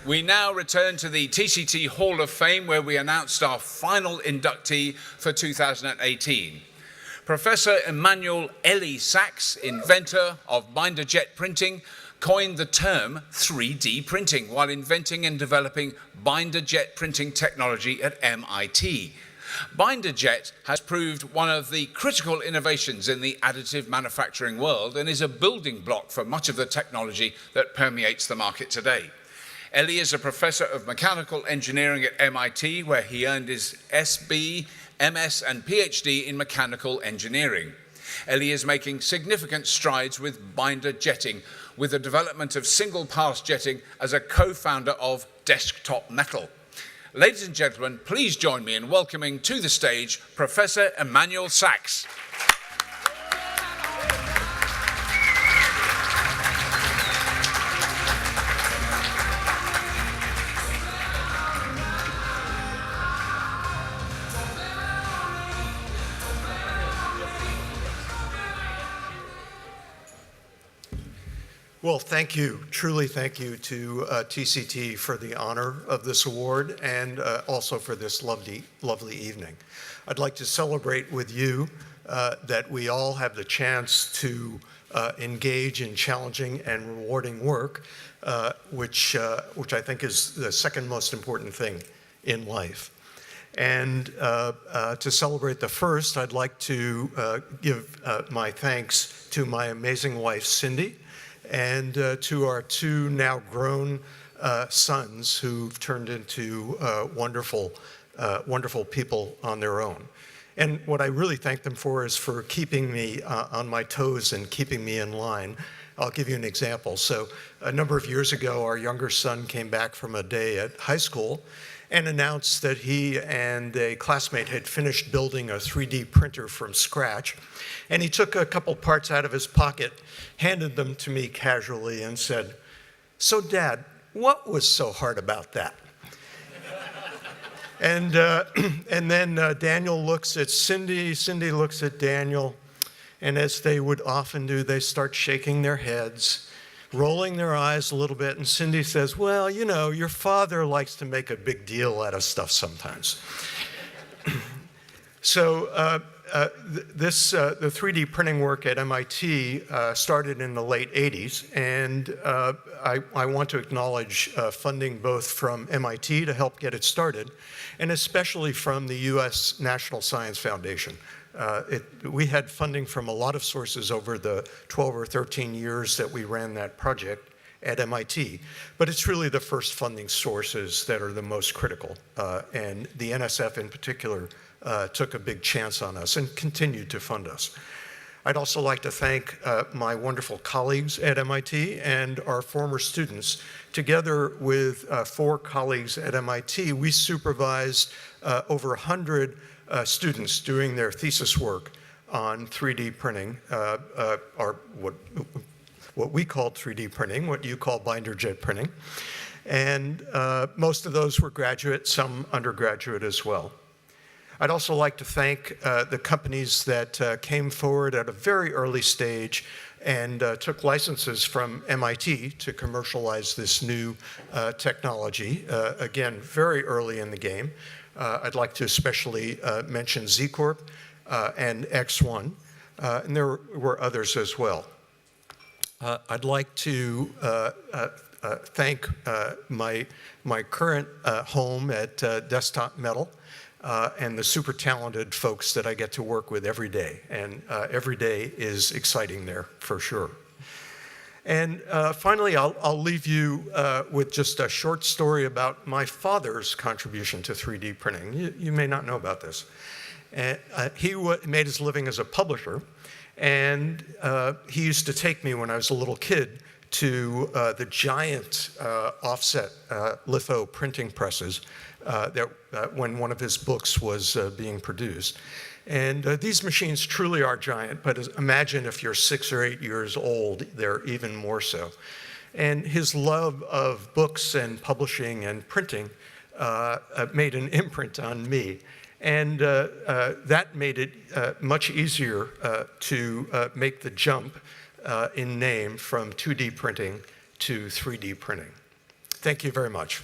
We now return to the TCT Hall of Fame, where we announced our final inductee for 2018. Professor Emmanuel Ely Sachs, inventor of binder jet printing, coined the term 3D printing while inventing and developing binder jet printing technology at MIT. Binder jet has proved one of the critical innovations in the additive manufacturing world and is a building block for much of the technology that permeates the market today. Ely is a professor of mechanical engineering at MIT, where he earned his SB, MS, and PhD in mechanical engineering. Ely is making significant strides with binder jetting, with the development of single-pass jetting as a co-founder of Desktop Metal. Ladies and gentlemen, please join me in welcoming to the stage Professor Emmanuel Sachs. Well, thank you, truly thank you to TCT for the honor of this award and also for this lovely evening. I'd like to celebrate with you that we all have the chance to engage in challenging and rewarding work, which I think is the second most important thing in life. And to celebrate the first, I'd like to give my thanks to my amazing wife, Cindy, and to our two now grown sons who've turned into wonderful people on their own. And what I really thank them for is for keeping me on my toes and keeping me in line. I'll give you an example. So a number of years ago, our younger son came back from a day at high school and announced that he and a classmate had finished building a 3D printer from scratch. And he took a couple parts out of his pocket, handed them to me casually, and said, "So, Dad, what was so hard about that?" And then Daniel looks at Cindy, Cindy looks at Daniel, and as they would often do, they start shaking their heads, rolling their eyes a little bit, and Cindy says, "Well, you know, your father likes to make a big deal out of stuff sometimes." So the 3D printing work at MIT started in the late 80s, and I want to acknowledge funding both from MIT to help get it started, and especially from the US National Science Foundation. We had funding from a lot of sources over the 12 or 13 years that we ran that project at MIT, but it's really the first funding sources that are the most critical, and the NSF in particular took a big chance on us and continued to fund us. I'd also like to thank my wonderful colleagues at MIT and our former students. Together with 4 colleagues at MIT, we supervised over 100 students doing their thesis work on 3D printing, or what we called 3D printing, what you call binder jet printing. And most of those were graduate, some undergraduate as well. I'd also like to thank the companies that came forward at a very early stage and took licenses from MIT to commercialize this new technology, again, very early in the game. I'd like to especially mention Z Corp and X1, and there were others as well. I'd like to thank my current home at Desktop Metal and the super talented folks that I get to work with every day. And every day is exciting there, for sure. And finally, I'll leave you with just a short story about my father's contribution to 3D printing. You may not know about this. He made his living as a publisher, and he used to take me when I was a little kid to the giant offset litho printing presses when one of his books was being produced. And these machines truly are giant, but imagine if you're 6 or 8 years old, they're even more so. And his love of books and publishing and printing made an imprint on me. And that made it much easier to make the jump in name from 2D printing to 3D printing. Thank you very much.